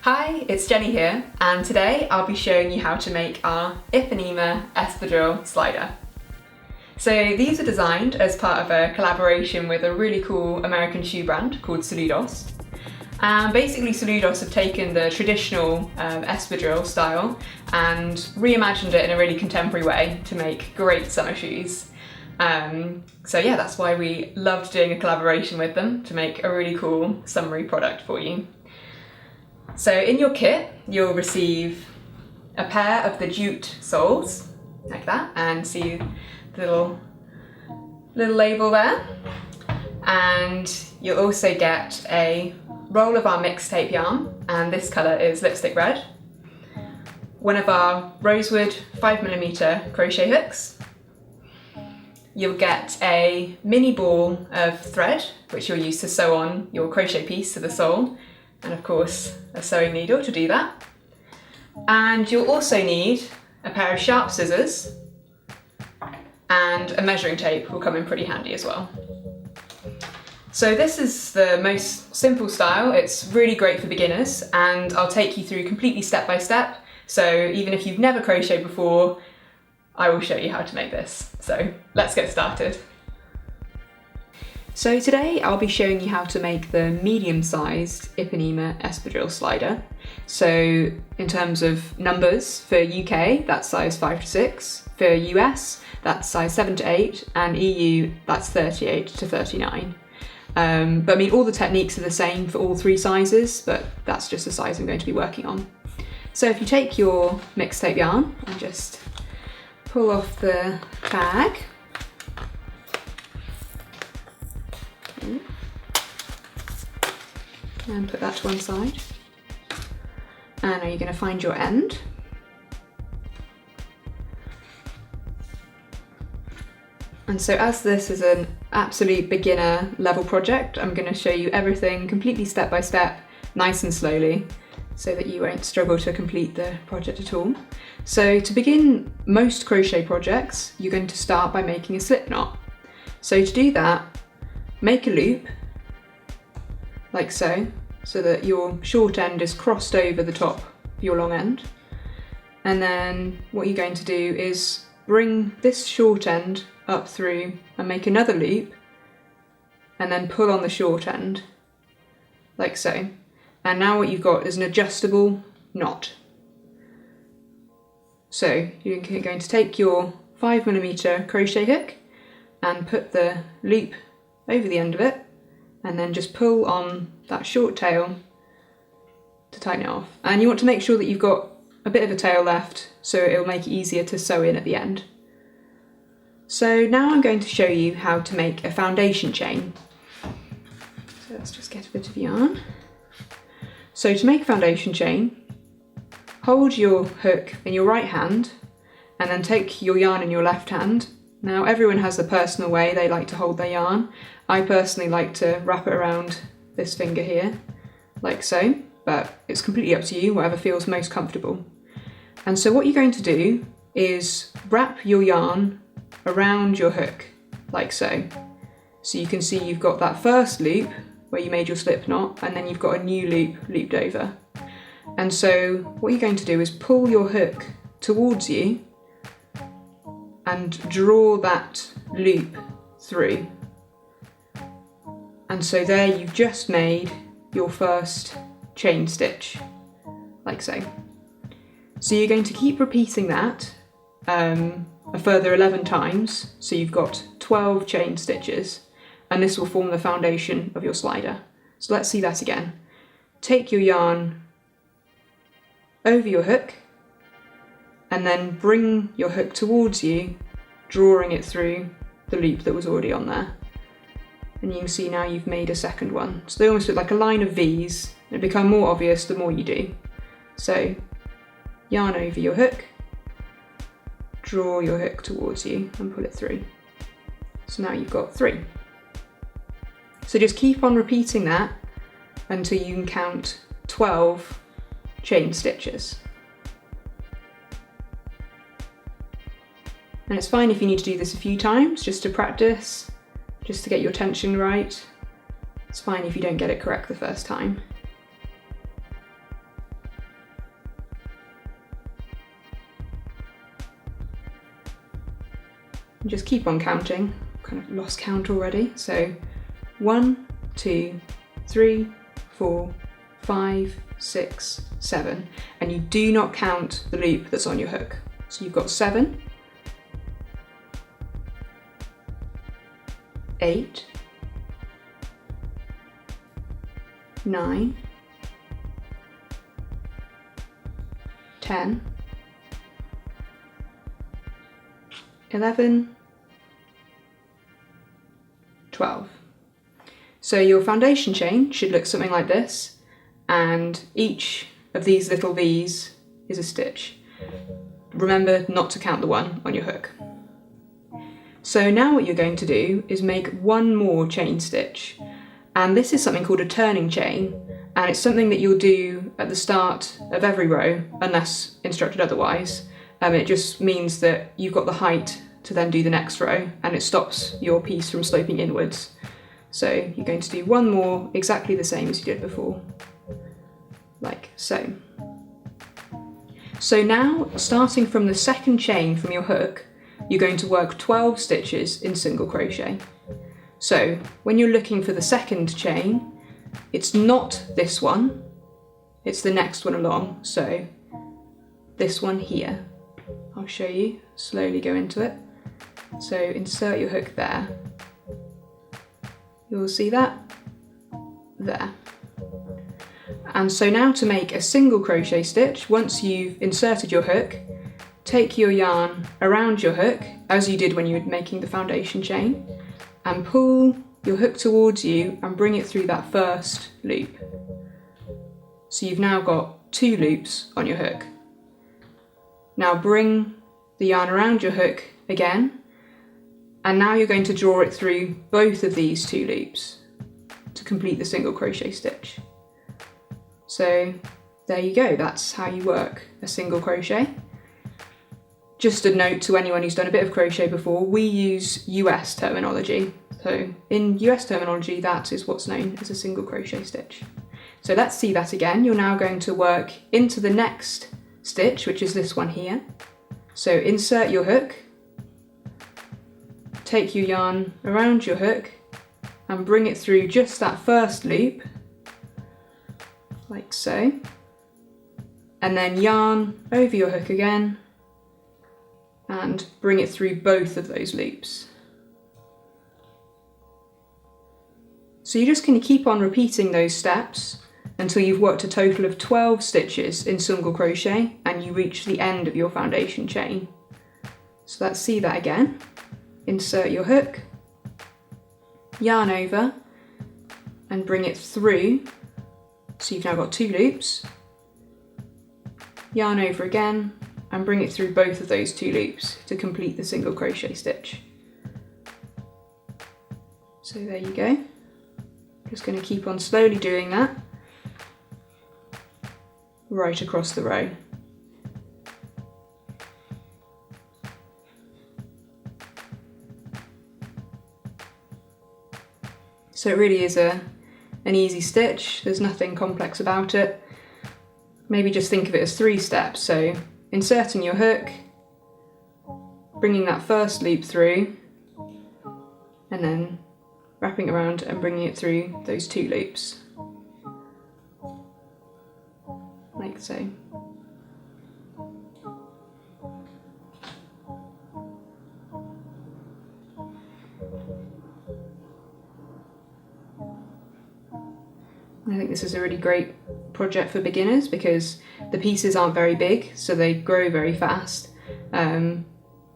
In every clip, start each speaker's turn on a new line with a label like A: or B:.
A: Hi, it's Jenny here, and today I'll be showing you how to make our Ipanema Espadrille Slider. So these are designed as part of a collaboration with a really cool American shoe brand called Soludos. And basically Soludos have taken the traditional espadrille style and reimagined it in a really contemporary way to make great summer shoes. So yeah, that's why we loved doing a collaboration with them to make a really cool summery product for you. So in your kit, you'll receive a pair of the jute soles, like that, and see the little label there. And you'll also get a roll of our Mixtape yarn, and this colour is lipstick red. One of our Rosewood 5mm crochet hooks. You'll get a mini ball of thread, which you'll use to sew on your crochet piece to the sole. And of course, a sewing needle to do that. And you'll also need a pair of sharp scissors, and a measuring tape will come in pretty handy as well. So this is the most simple style. It's really great for beginners, and I'll take you through completely step by step. So even if you've never crocheted before, I will show you how to make this. So let's get started. So today I'll be showing you how to make the medium-sized Ipanema Espadrille Slider. So in terms of numbers, for UK that's size 5 to 6, for US that's size 7 to 8, and EU that's 38 to 39. But I mean all the techniques are the same for all three sizes, but that's just the size I'm going to be working on. So if you take your Mixtape yarn and just pull off the tag, and put that to one side. And now you're going to find your end. And so as this is an absolute beginner level project, I'm going to show you everything completely step by step, nice and slowly, so that you won't struggle to complete the project at all. So to begin most crochet projects, you're going to start by making a slip knot. So to do that, make a loop, like so that your short end is crossed over the top of your long end. And then what you're going to do is bring this short end up through and make another loop, and then pull on the short end, like so. And now what you've got is an adjustable knot. So you're going to take your 5mm crochet hook and put the loop over the end of it, and then just pull on that short tail to tighten it off. And you want to make sure that you've got a bit of a tail left, so it'll make it easier to sew in at the end. So now I'm going to show you how to make a foundation chain. So let's just get a bit of yarn. So to make a foundation chain, hold your hook in your right hand and then take your yarn in your left hand. Now everyone has a personal way they like to hold their yarn. I personally like to wrap it around this finger here, like so, but it's completely up to you, whatever feels most comfortable. And so what you're going to do is wrap your yarn around your hook, like so. So you can see you've got that first loop where you made your slip knot, and then you've got a new loop looped over. And so what you're going to do is pull your hook towards you and draw that loop through. And so there you've just made your first chain stitch, like so. So you're going to keep repeating that a further 11 times, so you've got 12 chain stitches, and this will form the foundation of your slider. So let's see that again. Take your yarn over your hook, and then bring your hook towards you, drawing it through the loop that was already on there. And you can see now you've made a second one. So they almost look like a line of V's, and they become more obvious the more you do. So yarn over your hook, draw your hook towards you and pull it through. So now you've got 3. So just keep on repeating that until you can count 12 chain stitches. And it's fine if you need to do this a few times just to practice, just to get your tension right. It's fine if you don't get it correct the first time. And just keep on counting. Kind of lost count already. So 1, 2, 3, 4, 5, 6, 7. And you do not count the loop that's on your hook. So you've got 7, 8, 9, 10, 11, 12. So your foundation chain should look something like this, and each of these little V's is a stitch. Remember not to count the one on your hook. So now what you're going to do is make one more chain stitch, and this is something called a turning chain, and it's something that you'll do at the start of every row unless instructed otherwise. It just means that you've got the height to then do the next row, and it stops your piece from sloping inwards. So you're going to do one more exactly the same as you did before, like so. So now, starting from the second chain from your hook, you're going to work 12 stitches in single crochet. So when you're looking for the second chain, it's not this one, it's the next one along. So this one here, I'll show you, slowly go into it. So insert your hook there. You'll see that there. And so now to make a single crochet stitch, once you've inserted your hook, take your yarn around your hook, as you did when you were making the foundation chain, and pull your hook towards you and bring it through that first loop. So you've now got 2 loops on your hook. Now bring the yarn around your hook again, and now you're going to draw it through both of these 2 loops to complete the single crochet stitch. So there you go, that's how you work a single crochet. Just a note to anyone who's done a bit of crochet before, we use US terminology. So in US terminology, that is what's known as a single crochet stitch. So let's see that again. You're now going to work into the next stitch, which is this one here. So insert your hook, take your yarn around your hook and bring it through just that first loop, like so, and then yarn over your hook again and bring it through both of those loops. So you're just going to keep on repeating those steps until you've worked a total of 12 stitches in single crochet and you reach the end of your foundation chain. So let's see that again. Insert your hook, yarn over and bring it through. So you've now got 2 loops, yarn over again and bring it through both of those 2 loops to complete the single crochet stitch. So there you go. Just going to keep on slowly doing that right across the row. So it really is an easy stitch, there's nothing complex about it. Maybe just think of it as 3 steps, so inserting your hook, bringing that first loop through, and then wrapping around and bringing it through those 2 loops, like so. I think this is a really great project for beginners because the pieces aren't very big, so they grow very fast. And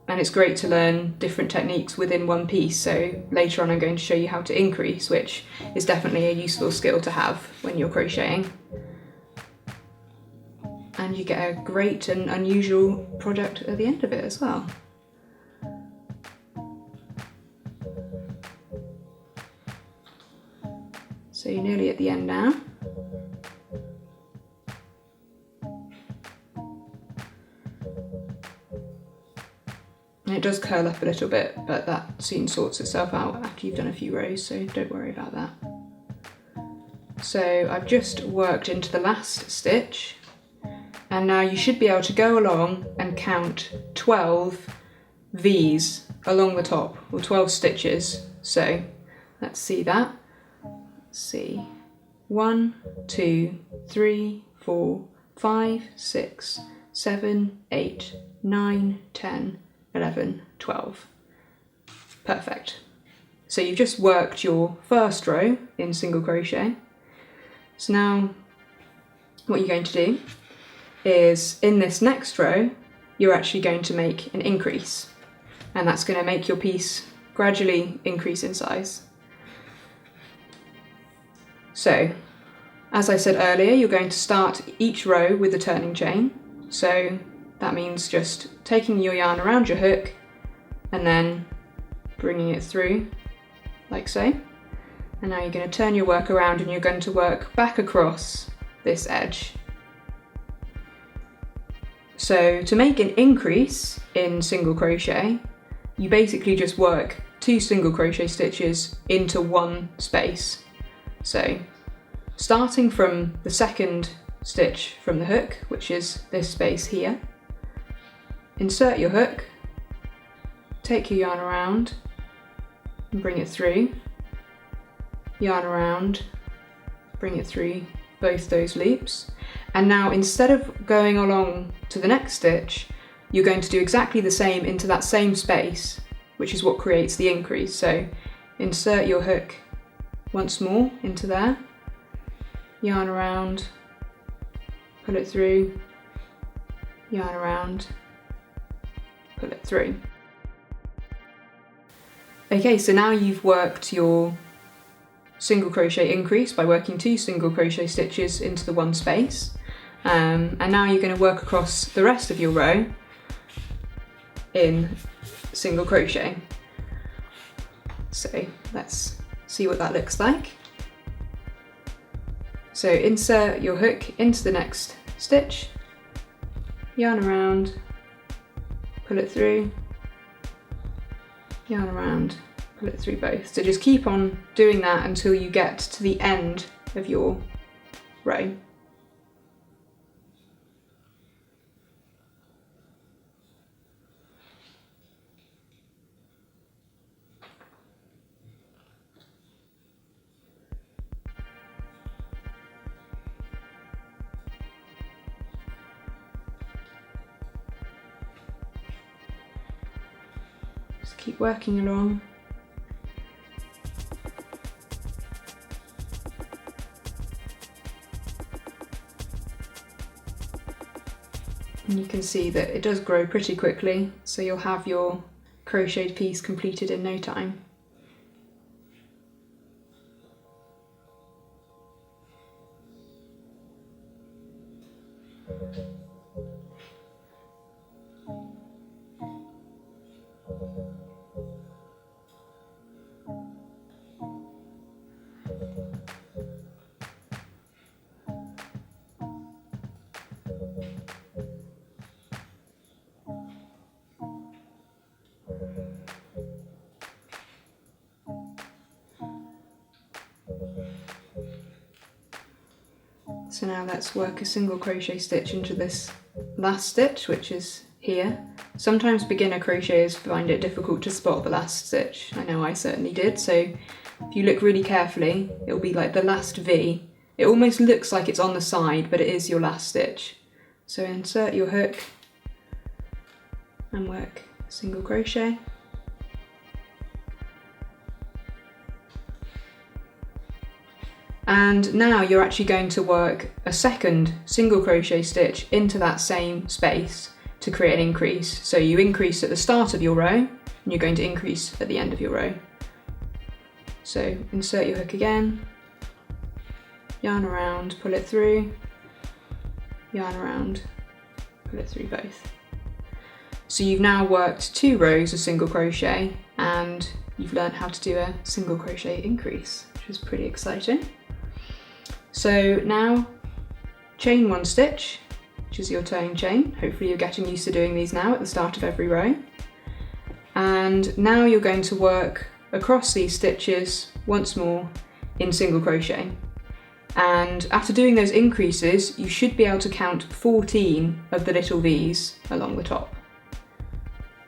A: it's great to learn different techniques within one piece. So later on I'm going to show you how to increase, which is definitely a useful skill to have when you're crocheting. And you get a great and unusual product at the end of it as well. So you're nearly at the end now. And it does curl up a little bit, but that soon sorts itself out after you've done a few rows, so don't worry about that. So I've just worked into the last stitch, and now you should be able to go along and count 12 V's along the top, or 12 stitches. So let's see that. Let's see. 1, 2, 3, 4, 5, 6, 7, 8, 9, 10, 11, 12. Perfect. So you've just worked your first row in single crochet. So now what you're going to do is in this next row, you're actually going to make an increase, and that's going to make your piece gradually increase in size. So, as I said earlier, you're going to start each row with a turning chain. So that means just taking your yarn around your hook and then bringing it through like so. And now you're going to turn your work around and you're going to work back across this edge. So to make an increase in single crochet, you basically just work 2 single crochet stitches into one space. So starting from the second stitch from the hook, which is this space here, insert your hook, take your yarn around and bring it through, yarn around, bring it through both those loops. And now instead of going along to the next stitch, you're going to do exactly the same into that same space, which is what creates the increase. So insert your hook once more into there, yarn around, pull it through, yarn around, pull it through. Okay, so now you've worked your single crochet increase by working 2 single crochet stitches into the one space, and now you're going to work across the rest of your row in single crochet. So let's see what that looks like. So insert your hook into the next stitch, yarn around, pull it through, yarn around, pull it through both. So just keep on doing that until you get to the end of your row. Just keep working along. And you can see that it does grow pretty quickly, so you'll have your crocheted piece completed in no time. So now let's work a single crochet stitch into this last stitch, which is here. Sometimes beginner crocheters find it difficult to spot the last stitch. I know I certainly did, so if you look really carefully, it'll be like the last V. It almost looks like it's on the side, but it is your last stitch. So insert your hook and work single crochet. And now you're actually going to work a second single crochet stitch into that same space to create an increase. So you increase at the start of your row and you're going to increase at the end of your row. So insert your hook again, yarn around, pull it through, yarn around, pull it through both. So you've now worked 2 rows of single crochet and you've learned how to do a single crochet increase, which is pretty exciting. So now chain 1 stitch, which is your turning chain. Hopefully you're getting used to doing these now at the start of every row. And now you're going to work across these stitches once more in single crochet. And after doing those increases, you should be able to count 14 of the little V's along the top.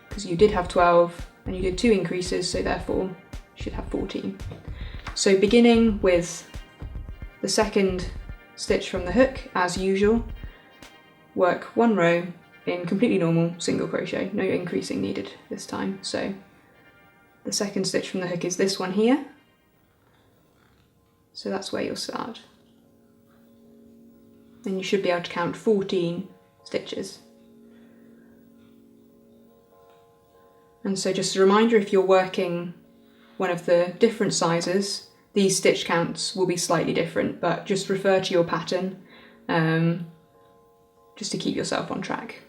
A: Because you did have 12 and you did 2 increases, so therefore you should have 14. So beginning with the second stitch from the hook, as usual, work 1 row in completely normal single crochet, no increasing needed this time. So the second stitch from the hook is this one here, so that's where you'll start. Then you should be able to count 14 stitches. And so just a reminder, if you're working one of the different sizes, these stitch counts will be slightly different, but just refer to your pattern just to keep yourself on track.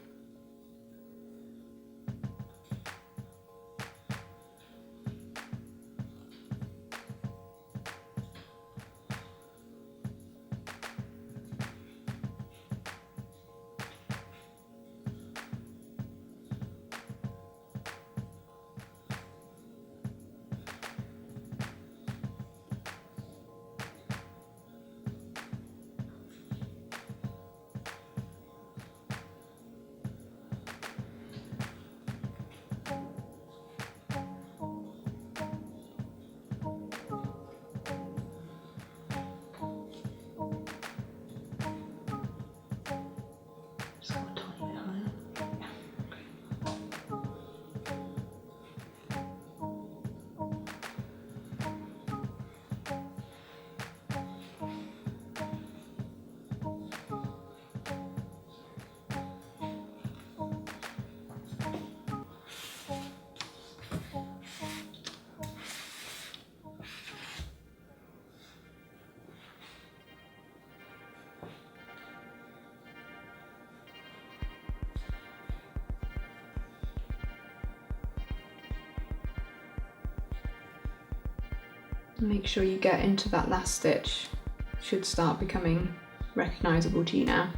A: Make sure you get into that last stitch. It should start becoming recognisable to you now.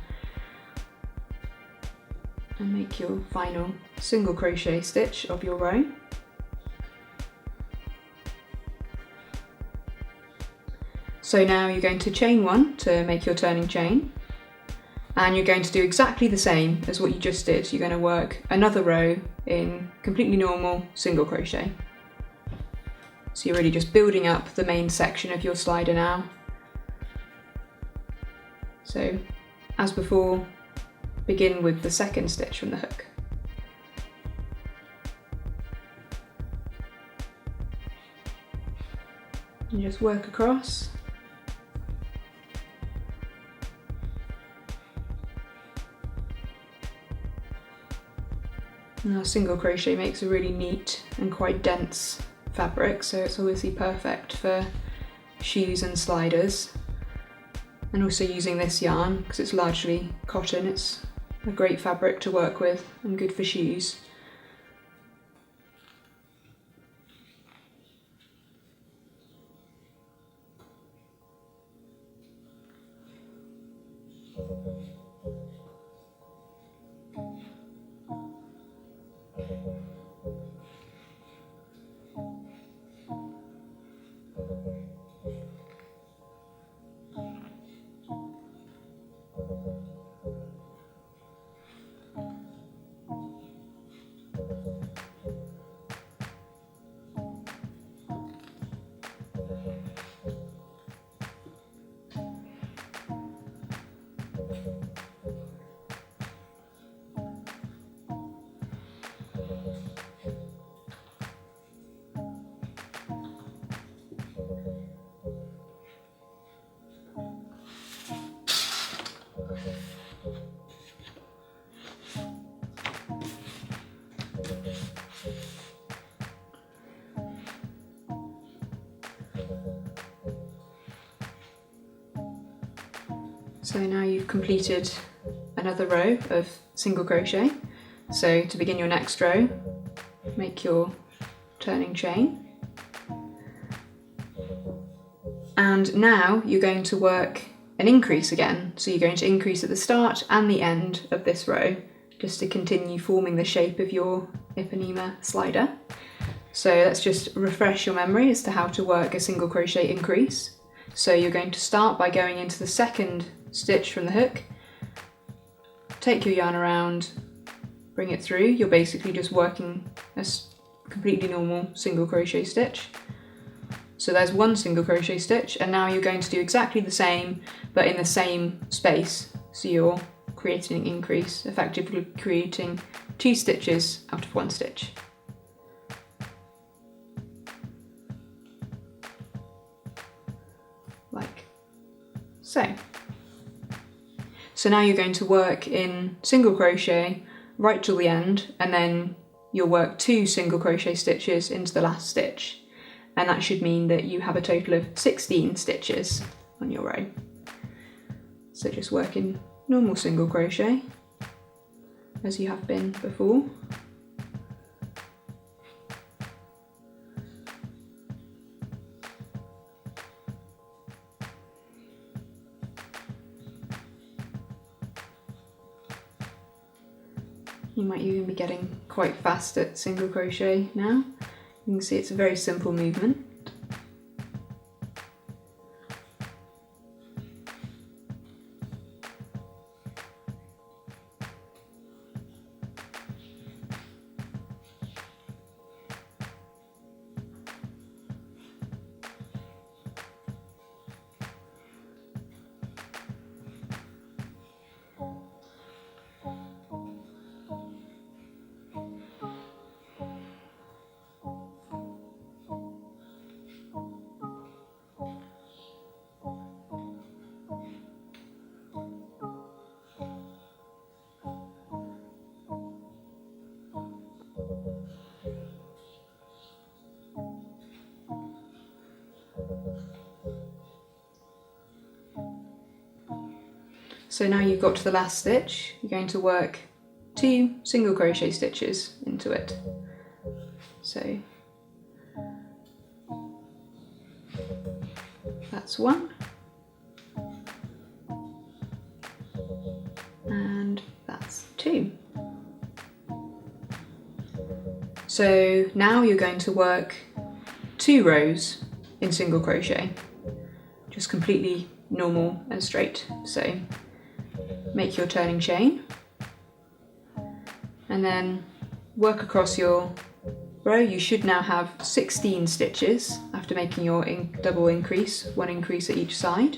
A: And make your final single crochet stitch of your row. So now you're going to chain 1 to make your turning chain, and you're going to do exactly the same as what you just did. You're going to work another row in completely normal single crochet. So you're really just building up the main section of your slider now. So as before, begin with the second stitch from the hook. And just work across. Now single crochet makes a really neat and quite dense fabric, so it's obviously perfect for shoes and sliders. And also using this yarn, because it's largely cotton, it's a great fabric to work with and good for shoes. So now you've completed another row of single crochet. So to begin your next row, make your turning chain. And now you're going to work an increase again. So you're going to increase at the start and the end of this row, just to continue forming the shape of your Ipanema slider. So let's just refresh your memory as to how to work a single crochet increase. So you're going to start by going into the second stitch from the hook, take your yarn around, bring it through. You're basically just working a completely normal single crochet stitch. So there's one single crochet stitch, and now you're going to do exactly the same, but in the same space. So you're creating an increase, effectively creating 2 stitches out of 1 stitch. Like so. So now you're going to work in single crochet right till the end, and then you'll work 2 single crochet stitches into the last stitch. And that should mean that you have a total of 16 stitches on your row. So just work in normal single crochet as you have been before. You might even be getting quite fast at single crochet now. You can see it's a very simple movement. So now you've got to the last stitch, you're going to work 2 single crochet stitches into it. So that's 1, and that's 2. So now you're going to work 2 rows in single crochet, just completely normal and straight. So make your turning chain and then work across your row. You should now have 16 stitches after making your double increase, 1 increase at each side.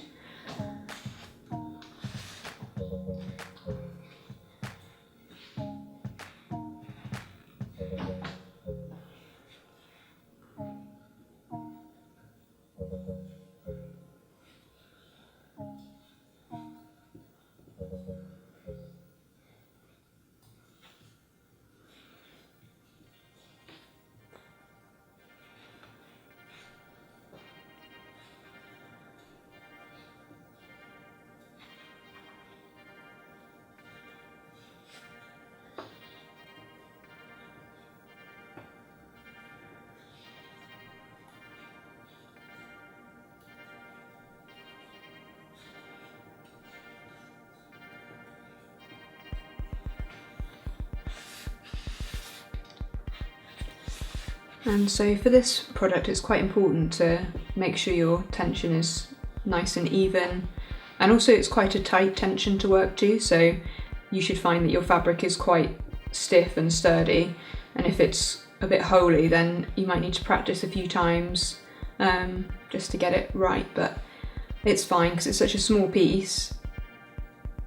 A: And so for this product it's quite important to make sure your tension is nice and even, and also it's quite a tight tension to work to, so you should find that your fabric is quite stiff and sturdy, and if it's a bit holey then you might need to practice a few times just to get it right, but it's fine because it's such a small piece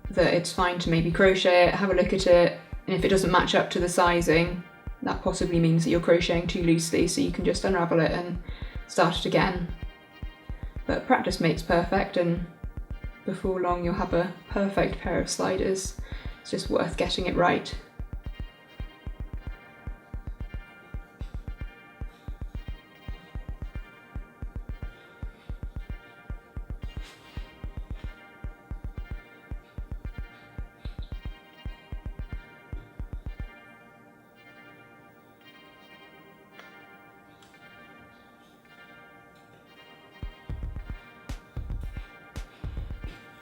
A: that it's fine to maybe crochet it, have a look at it, and if it doesn't match up to the sizing, that possibly means that you're crocheting too loosely, so you can just unravel it and start it again. But practice makes perfect, and before long you'll have a perfect pair of sliders. It's just worth getting it right.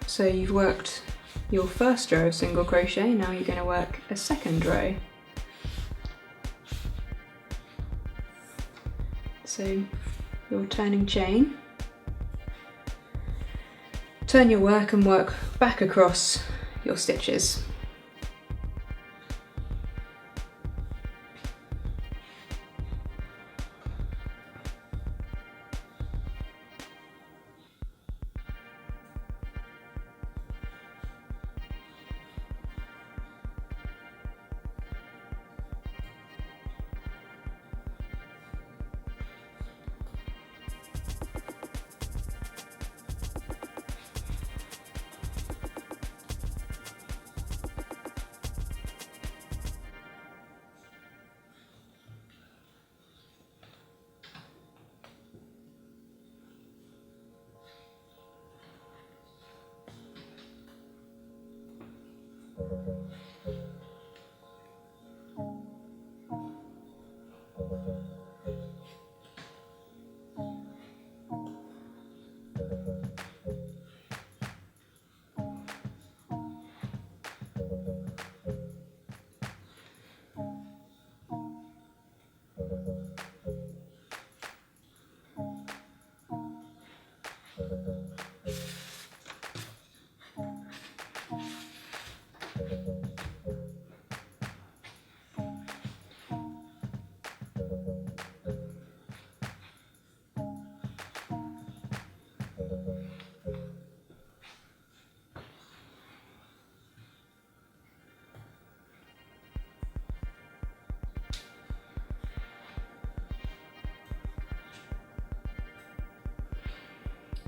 A: So you've worked your first row of single crochet, now you're going to work a second row. So your turning chain, turn your work and work back across your stitches.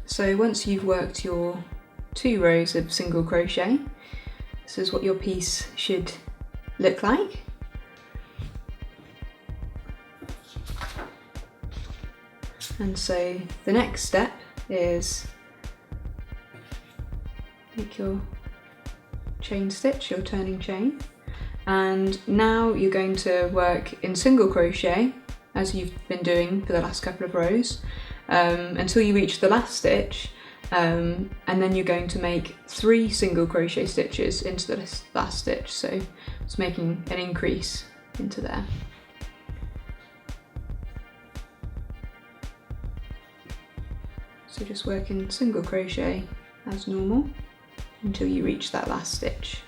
A: So once you've worked your 2 rows of single crochet, this is what your piece should look like. And so the next step is make your chain stitch, your turning chain, and now you're going to work in single crochet as you've been doing for the last couple of rows until you reach the last stitch, and then you're going to make 3 single crochet stitches into the last stitch, so it's making an increase into there. So just work in single crochet as normal until you reach that last stitch.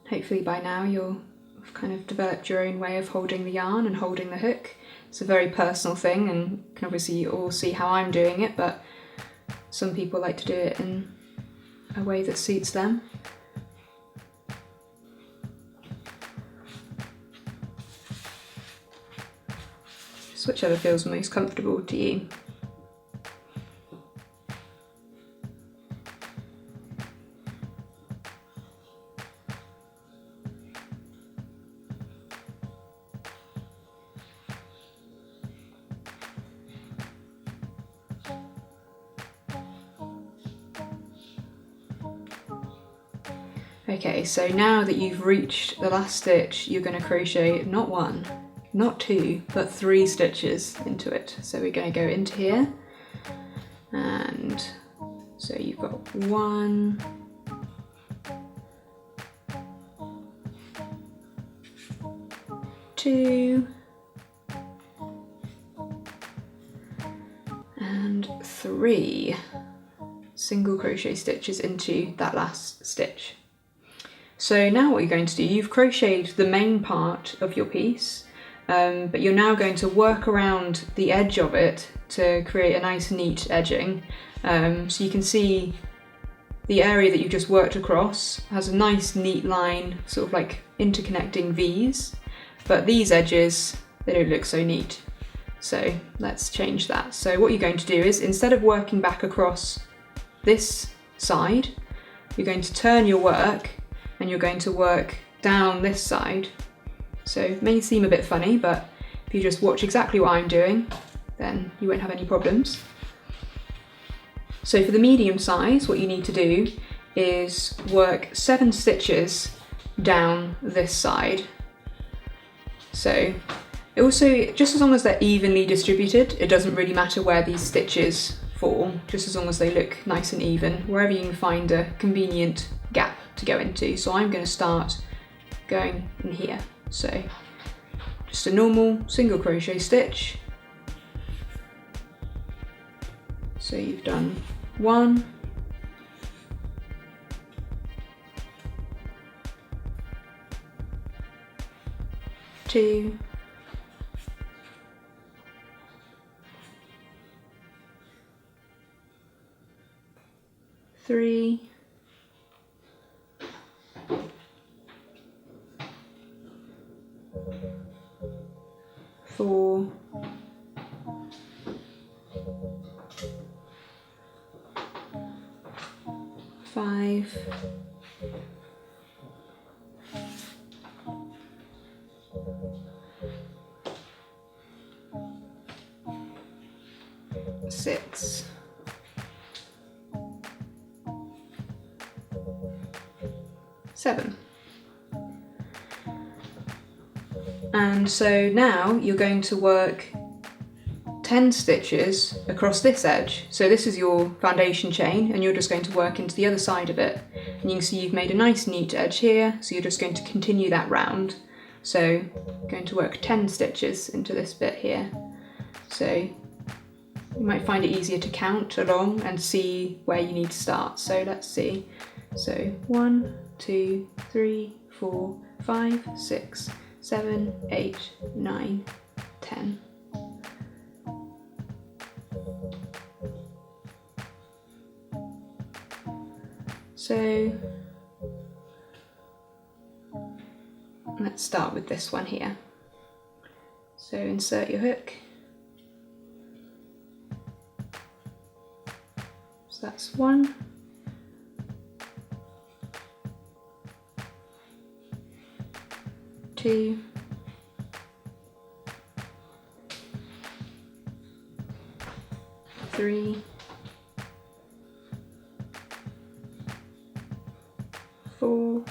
A: Hopefully by now you've kind of developed your own way of holding the yarn and holding the hook. It's a very personal thing, and you can obviously all see how I'm doing it, but some people like to do it in a way that suits them. Just whichever feels most comfortable to you. Okay, so now that you've reached the last stitch, you're going to crochet not 1, not 2, but 3 stitches into it. So we're going to go into here, and so you've got 1, 2, and 3 single crochet stitches into that last stitch. So now what you're going to do, you've crocheted the main part of your piece, but you're now going to work around the edge of it to create a nice neat edging. So you can see the area that you've just worked across has a nice neat line, sort of like interconnecting V's, but these edges, they don't look so neat. So let's change that. So what you're going to do is, instead of working back across this side, you're going to turn your work and you're going to work down this side. So it may seem a bit funny, but if you just watch exactly what I'm doing, then you won't have any problems. So for the medium size, what you need to do is work 7 stitches down this side. So it also, just as long as they're evenly distributed, it doesn't really matter where these stitches fall, just as long as they look nice and even, wherever you can find a convenient gap to go into. So I'm going to start going in here. So just a normal single crochet stitch. So you've done 1, 2, 3, 4, 5, 6, 7. And so now you're going to work 10 stitches across this edge. So this is your foundation chain and you're just going to work into the other side of it. And you can see you've made a nice neat edge here, so you're just going to continue that round. So you're going to work 10 stitches into this bit here. So you might find it easier to count along and see where you need to start. So let's see. So 1, 2, 3, 4, 5, 6, 7, 8, 9, 10. So let's start with this one here. So insert your hook. So that's 1. 2. 3. 4.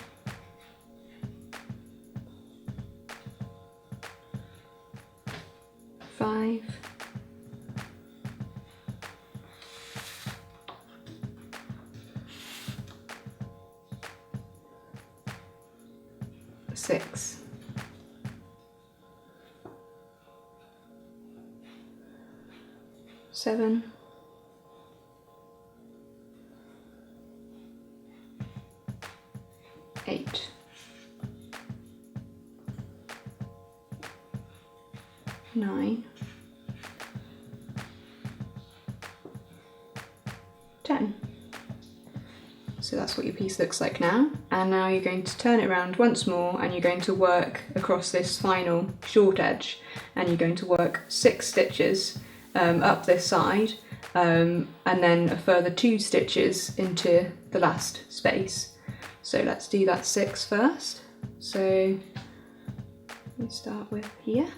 A: 5. 6. 7. 8. 9. 10. So that's what your piece looks like now. And now you're going to turn it around once more and you're going to work across this final short edge, and you're going to work 6 stitches up this side, and then a further 2 stitches into the last space. So let's do that 6 first. So let's start with here.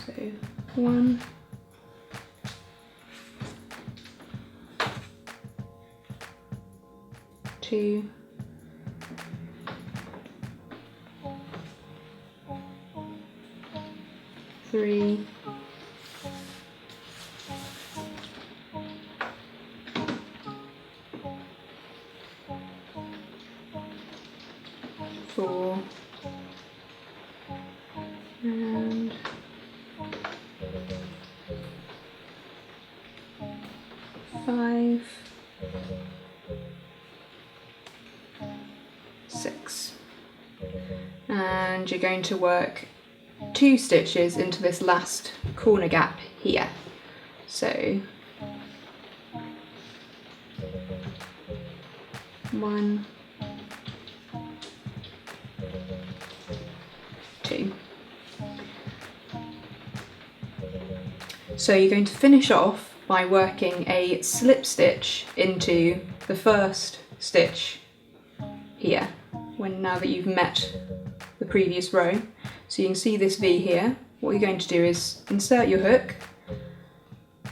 A: So 1, 2, 3, 4, and 5, 6. And you're going to work 2 stitches into this last corner gap here. So 1, 2. So you're going to finish off by working a slip stitch into the first stitch here, now that you've met the previous row. So you can see this V here. What you're going to do is insert your hook,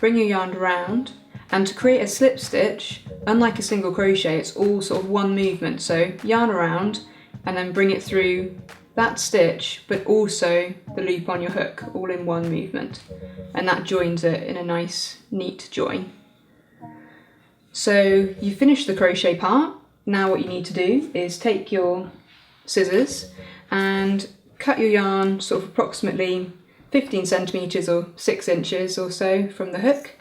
A: bring your yarn around, and to create a slip stitch, unlike a single crochet, it's all sort of one movement. So yarn around and then bring it through that stitch, but also the loop on your hook, all in one movement. And that joins it in a nice, neat join. So you finished the crochet part. Now what you need to do is take your scissors and cut your yarn sort of approximately 15 centimetres or 6 inches or so from the hook,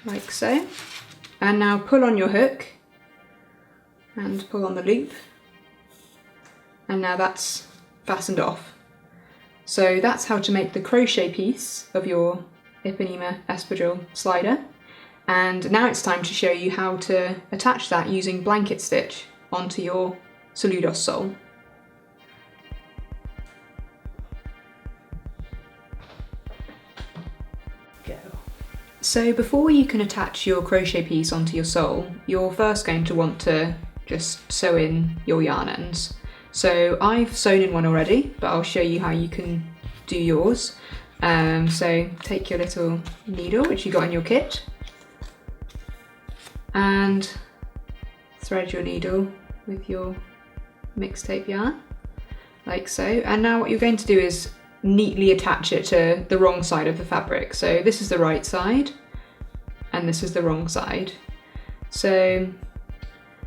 A: like so. And now pull on your hook and pull on the loop, and now that's fastened off. So that's how to make the crochet piece of your Ipanema Espadrille Slider. And now it's time to show you how to attach that using blanket stitch onto your Soludos sole. So before you can attach your crochet piece onto your sole, you're first going to want to just sew in your yarn ends. So I've sewn in one already, but I'll show you how you can do yours. So take your little needle, which you got in your kit, and thread your needle with your Mixtape yarn, like so. And now what you're going to do is neatly attach it to the wrong side of the fabric. So this is the right side and this is the wrong side. So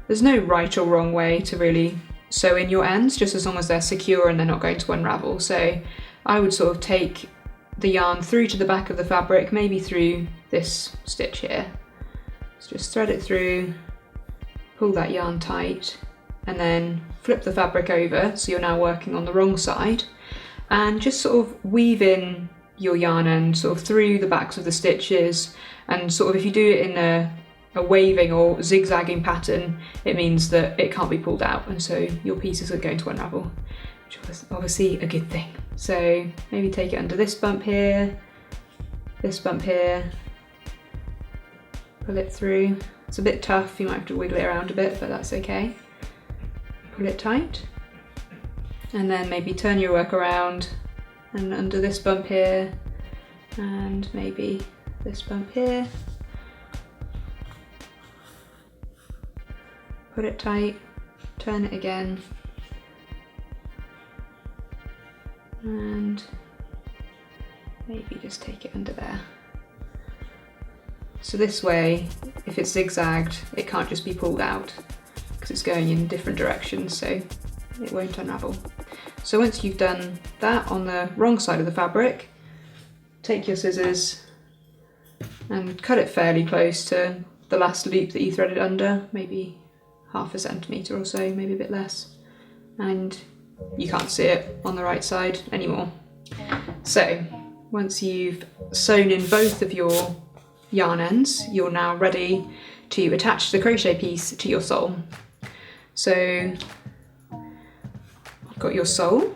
A: there's no right or wrong way to really sew in your ends, just as long as they're secure and they're not going to unravel. So I would sort of take the yarn through to the back of the fabric, maybe through this stitch here. So just thread it through, pull that yarn tight, and then flip the fabric over so you're now working on the wrong side. And just sort of weave in your yarn end sort of through the backs of the stitches, and sort of if you do it in a waving or zigzagging pattern, it means that it can't be pulled out, and so your pieces are going to unravel, which is obviously a good thing. So maybe take it under this bump here, pull it through. It's a bit tough, you might have to wiggle it around a bit, but that's okay. Pull it tight. And then maybe turn your work around and under this bump here, and maybe this bump here. Put it tight, turn it again, and maybe just take it under there. So this way, if it's zigzagged, it can't just be pulled out because it's going in different directions, so it won't unravel. So once you've done that on the wrong side of the fabric, take your scissors and cut it fairly close to the last loop that you threaded under, maybe 1/2 centimetre or so, maybe a bit less, and you can't see it on the right side anymore. So once you've sewn in both of your yarn ends, you're now ready to attach the crochet piece to your sole. So got your sole,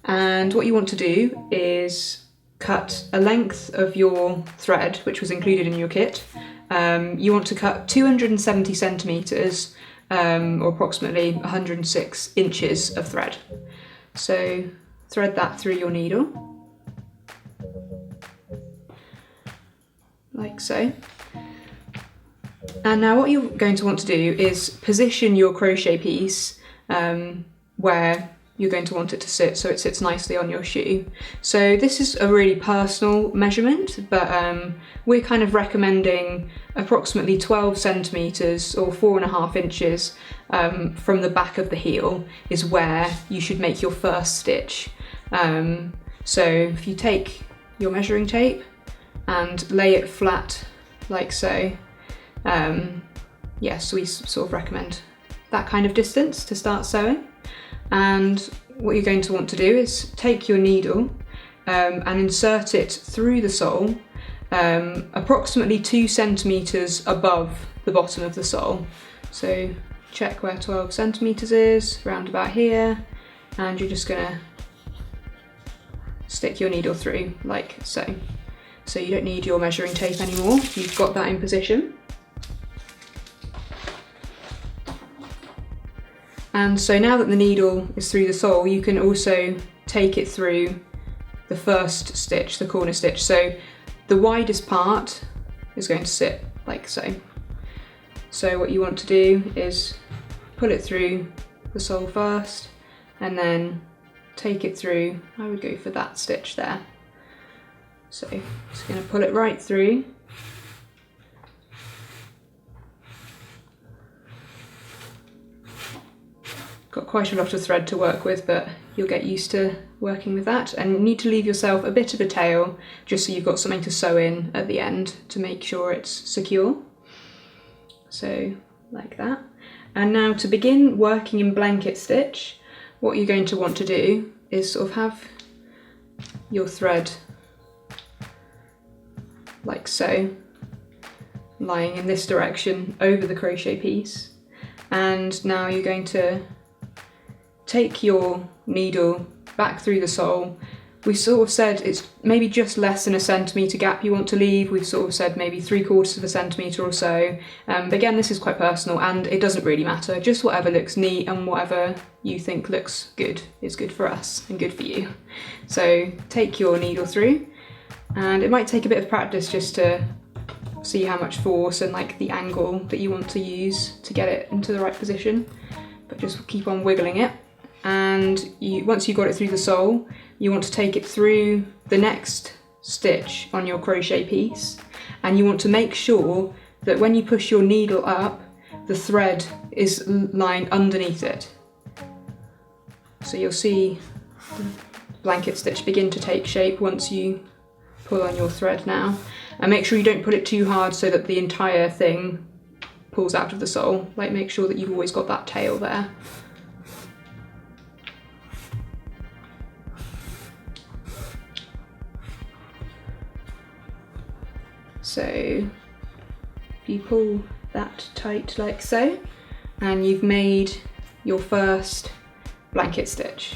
A: and what you want to do is cut a length of your thread, which was included in your kit. You want to cut 270 centimetres or approximately 106 inches of thread. So thread that through your needle, like so. And now what you're going to want to do is position your crochet piece where you're going to want it to sit, so it sits nicely on your shoe. So this is a really personal measurement, but we're kind of recommending approximately 12 centimetres or 4.5 inches from the back of the heel is where you should make your first stitch. So if you take your measuring tape and lay it flat like so, yes, we sort of recommend that kind of distance to start sewing. And what you're going to want to do is take your needle and insert it through the sole, approximately 2 centimetres above the bottom of the sole. So check where 12 centimetres is, round about here, and you're just gonna stick your needle through like so. So you don't need your measuring tape anymore, you've got that in position. And so now that the needle is through the sole, you can also take it through the first stitch, the corner stitch. So the widest part is going to sit like so. So what you want to do is pull it through the sole first, and then take it through, I would go for that stitch there. So just going to pull it right through. Got quite a lot of thread to work with, but you'll get used to working with that, and you need to leave yourself a bit of a tail just so you've got something to sew in at the end to make sure it's secure. So like that. And now to begin working in blanket stitch, what you're going to want to do is sort of have your thread like so, lying in this direction over the crochet piece. And now you're going to take your needle back through the sole. We sort of said it's maybe just less than a centimetre gap you want to leave. We've sort of said maybe 3/4 of a centimetre or so. But again, this is quite personal and it doesn't really matter. Just whatever looks neat and whatever you think looks good is good for us and good for you. So take your needle through, and it might take a bit of practice just to see how much force and like the angle that you want to use to get it into the right position. But just keep on wiggling it. And once you've got it through the sole, you want to take it through the next stitch on your crochet piece, and you want to make sure that when you push your needle up, the thread is lying underneath it. So you'll see the blanket stitch begin to take shape once you pull on your thread now. And make sure you don't pull it too hard so that the entire thing pulls out of the sole. Like, make sure that you've always got that tail there. So if you pull that tight like so, and you've made your first blanket stitch.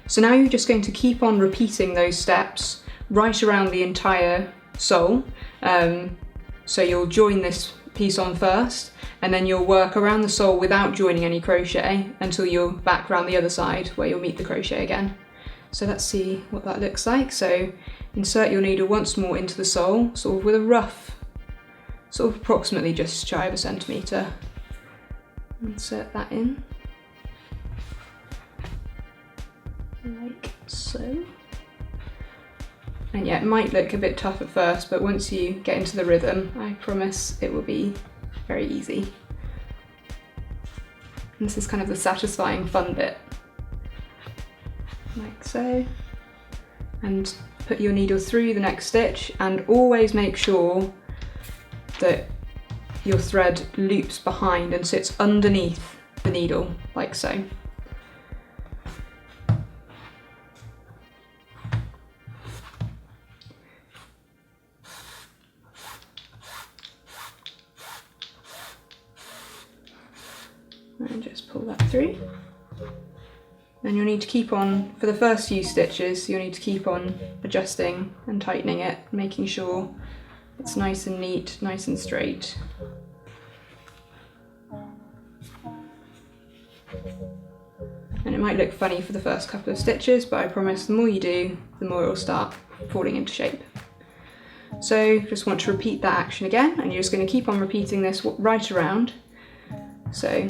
A: So now you're just going to keep on repeating those steps right around the entire sole. So you'll join this piece on first, and then you'll work around the sole without joining any crochet until you're back around the other side where you'll meet the crochet again. So let's see what that looks like. So insert your needle once more into the sole, sort of with a rough, sort of approximately just shy of a centimetre. Insert that in, like so. And yeah, it might look a bit tough at first, but once you get into the rhythm, I promise it will be very easy. And this is kind of the satisfying fun bit. Like so. And put your needle through the next stitch, and always make sure that your thread loops behind and sits underneath the needle, like so. And just pull that through. And you'll need to keep on, for the first few stitches, you'll need to keep on adjusting and tightening it, making sure it's nice and neat, nice and straight. And it might look funny for the first couple of stitches, but I promise the more you do, the more it will start falling into shape. So just want to repeat that action again, and you're just going to keep on repeating this right around. So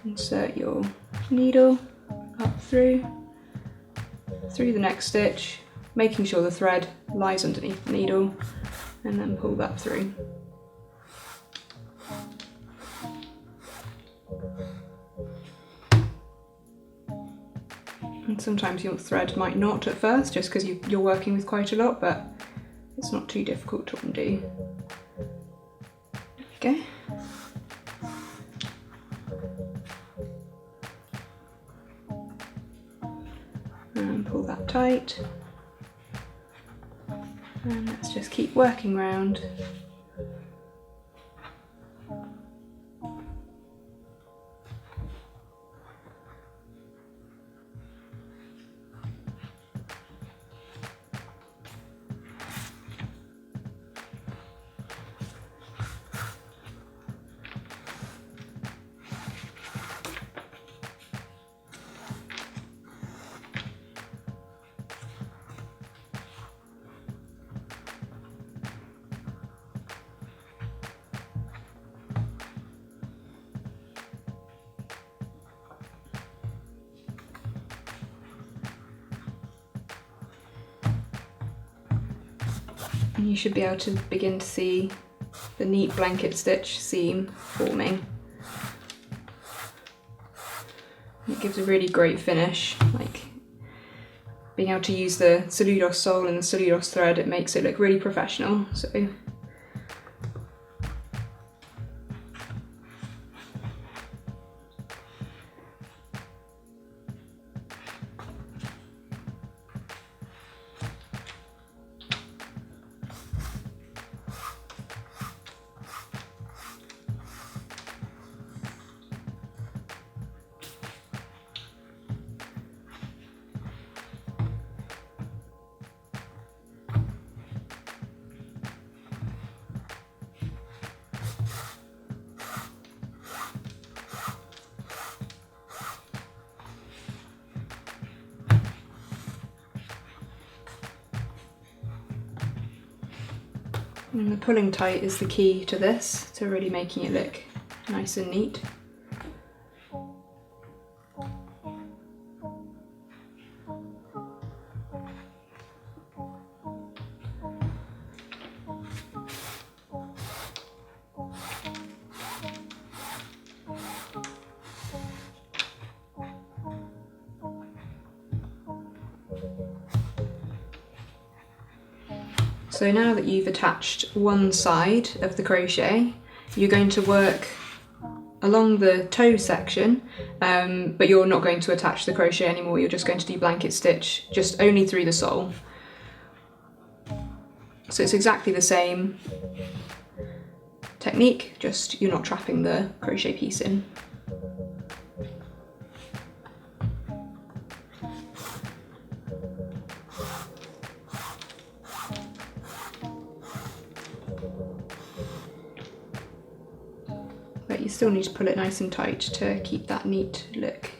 A: insert your needle up through the next stitch, making sure the thread lies underneath the needle, and then pull that through. And sometimes your thread might not at first, just because you're working with quite a lot, but it's not too difficult to undo. There we go. And pull that tight. And let's just keep working round. And you should be able to begin to see the neat blanket stitch seam forming. It gives a really great finish, like being able to use the Soludos sole and the Soludos thread, it makes it look really professional. So And the pulling tight is the key to this, to really making it look nice and neat. So now that you've attached one side of the crochet, you're going to work along the toe section, but you're not going to attach the crochet anymore, you're just going to do blanket stitch, just only through the sole. So it's exactly the same technique, just you're not trapping the crochet piece in. But you still need to pull it nice and tight to keep that neat look.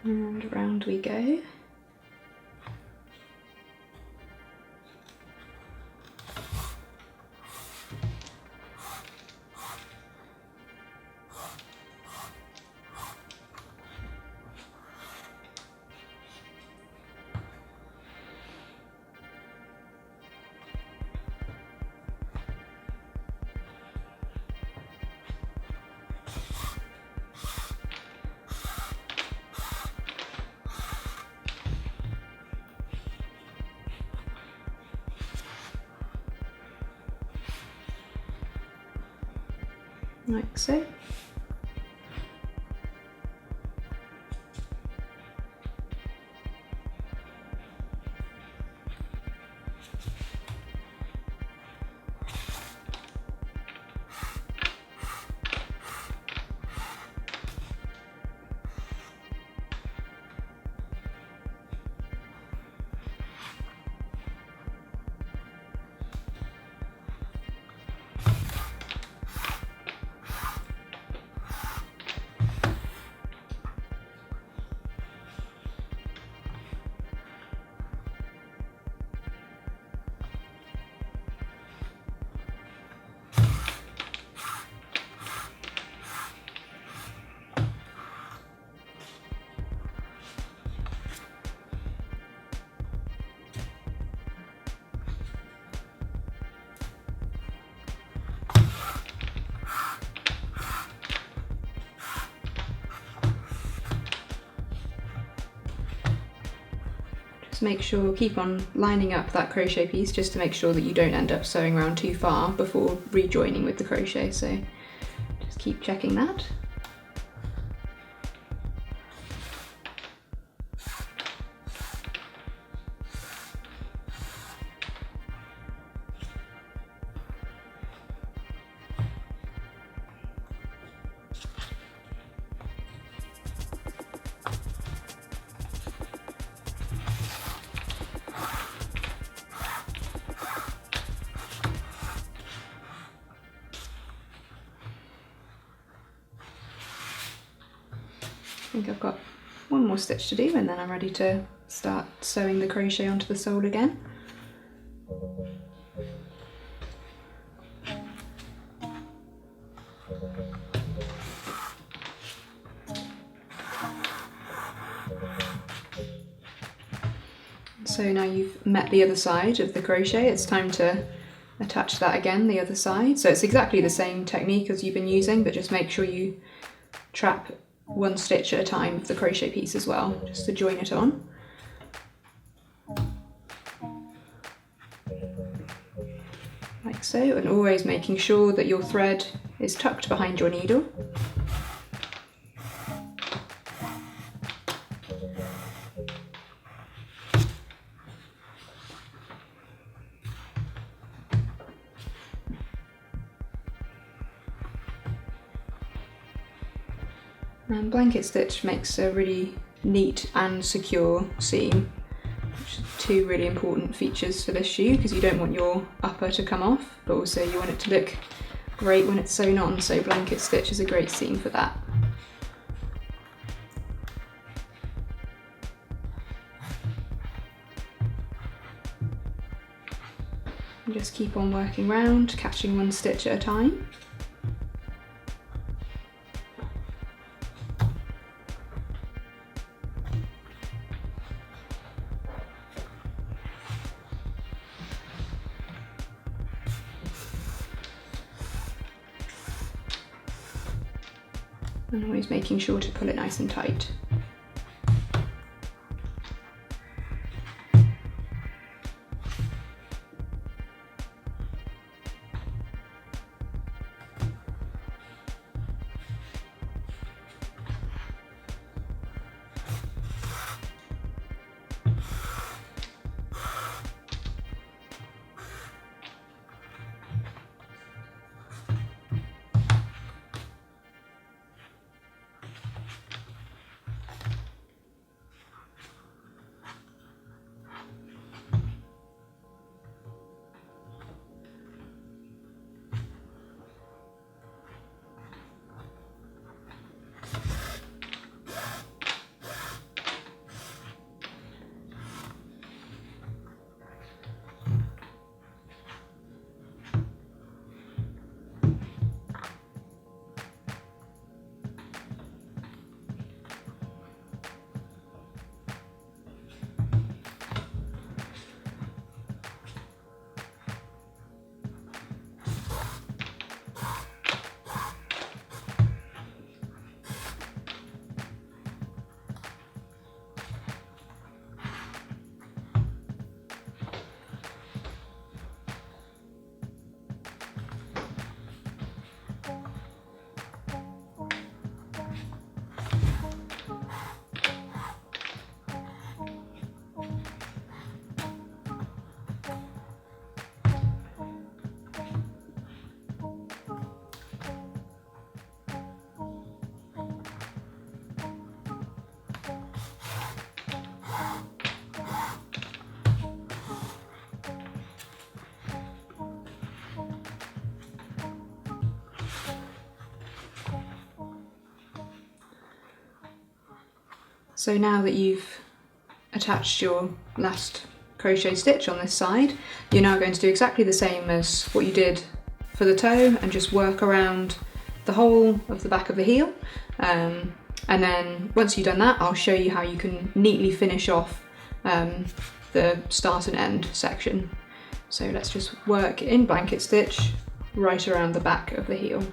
A: And around we go. Like so. Make sure, keep on lining up that crochet piece just to make sure that you don't end up sewing around too far before rejoining with the crochet, so just keep checking that. I think I've got one more stitch to do and then I'm ready to start sewing the crochet onto the sole again. So now you've met the other side of the crochet, it's time to attach that again, the other side. So it's exactly the same technique as you've been using, but just make sure you trap one stitch at a time of the crochet piece as well, just to join it on. Like so, and always making sure that your thread is tucked behind your needle. And blanket stitch makes a really neat and secure seam, which are two really important features for this shoe, because you don't want your upper to come off, but also you want it to look great when it's sewn on, so blanket stitch is a great seam for that. And just keep on working round, catching one stitch at a time. And always making sure to pull it nice and tight. So now that you've attached your last crochet stitch on this side, you're now going to do exactly the same as what you did for the toe and just work around the whole of the back of the heel. And then once you've done that, I'll show you how you can neatly finish off the start and end section. So let's just work in blanket stitch right around the back of the heel.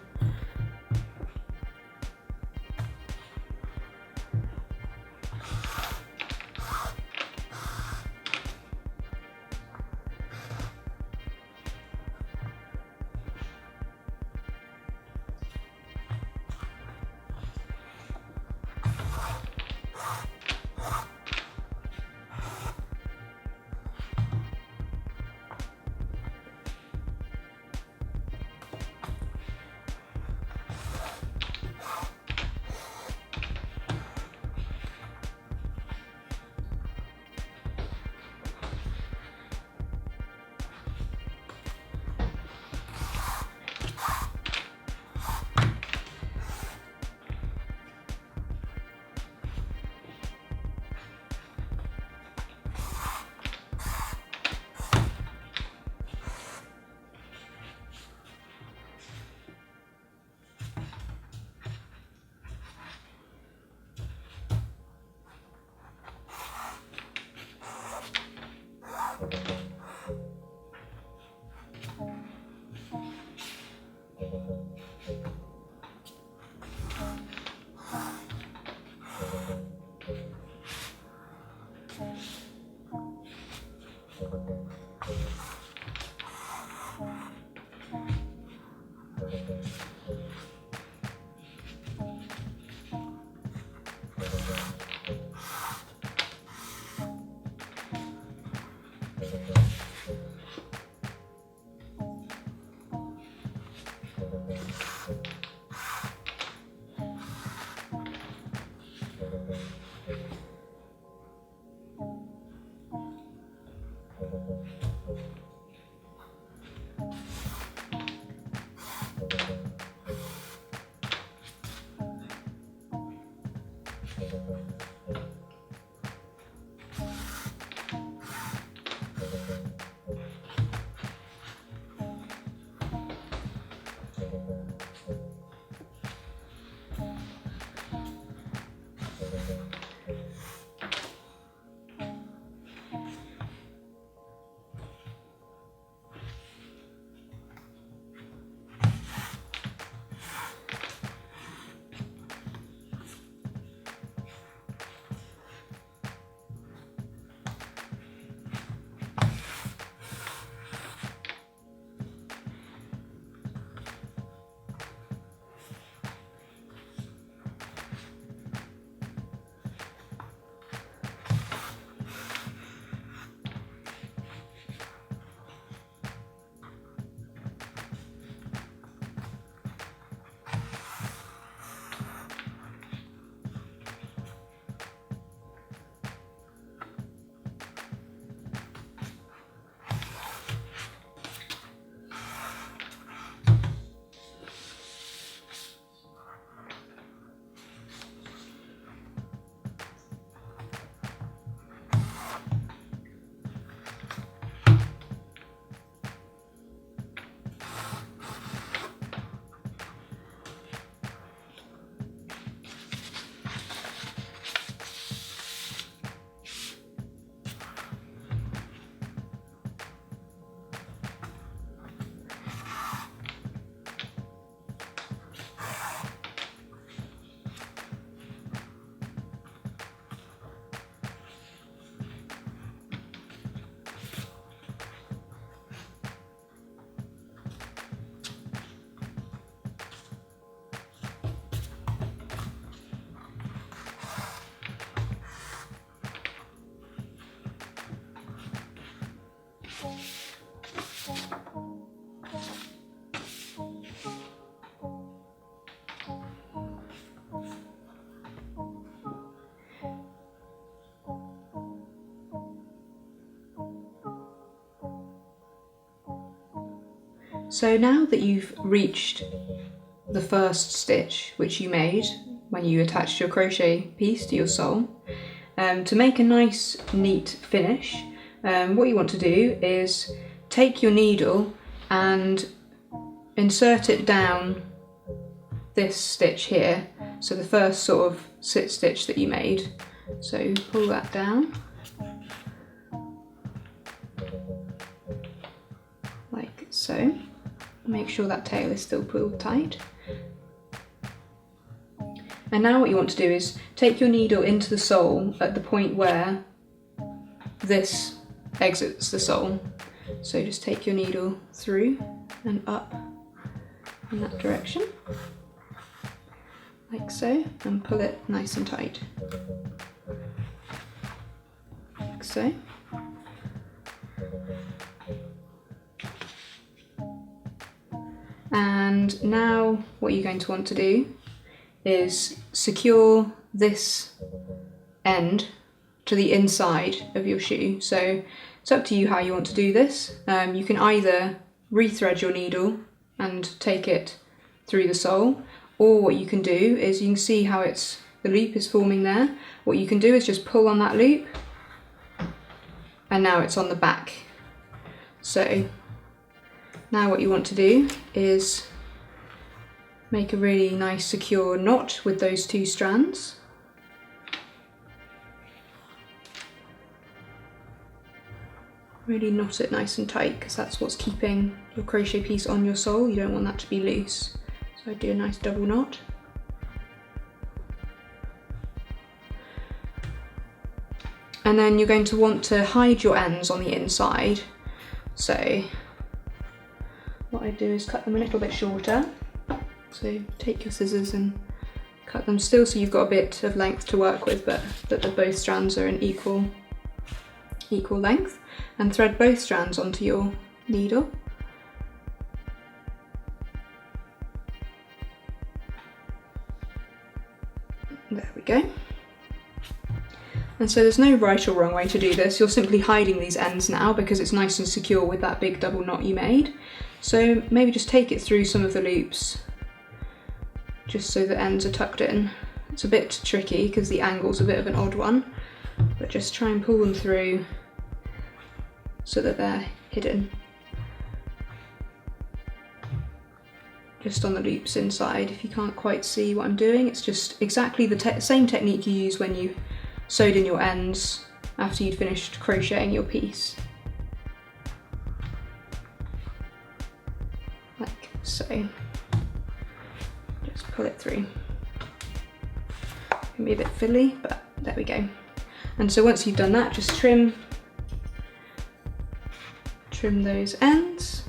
A: So now that you've reached the first stitch which you made when you attached your crochet piece to your sole, to make a nice neat finish, what you want to do is take your needle and insert it down this stitch here, so the first sort of sit stitch that you made. So pull that down like so. Make sure that tail is still pulled tight. And now what you want to do is take your needle into the sole at the point where this exits the sole. So just take your needle through and up in that direction, like so, and pull it nice and tight, like so. And now what you're going to want to do is secure this end to the inside of your shoe. So it's up to you how you want to do this. You can either rethread your needle and take it through the sole, or what you can do is, you can see how the loop is forming there. What you can do is just pull on that loop, and now it's on the back. So now what you want to do is make a really nice secure knot with those two strands. Really knot it nice and tight, because that's what's keeping your crochet piece on your sole. You don't want that to be loose. So I do a nice double knot. And then you're going to want to hide your ends on the inside. So what I do is cut them a little bit shorter. So take your scissors and cut them still so you've got a bit of length to work with, but that both strands are an equal length, and thread both strands onto your needle. There we go. And so there's no right or wrong way to do this. You're simply hiding these ends now because it's nice and secure with that big double knot you made. So maybe just take it through some of the loops, just so the ends are tucked in. It's a bit tricky because the angle's a bit of an odd one, but just try and pull them through so that they're hidden just on the loops inside. If you can't quite see what I'm doing, it's just exactly the same technique you use when you sewed in your ends after you'd finished crocheting your piece. Like so. Just pull it through. It can be a bit fiddly, but there we go. And so once you've done that, just trim those ends,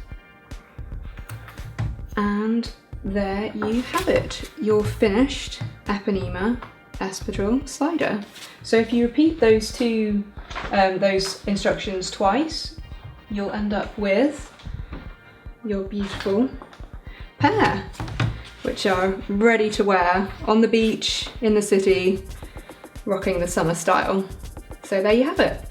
A: and there you have it, your finished Ipanema Espadrille Slider. So if you repeat those those instructions twice, you'll end up with your beautiful pair, which are ready to wear on the beach, in the city, rocking the summer style. So there you have it.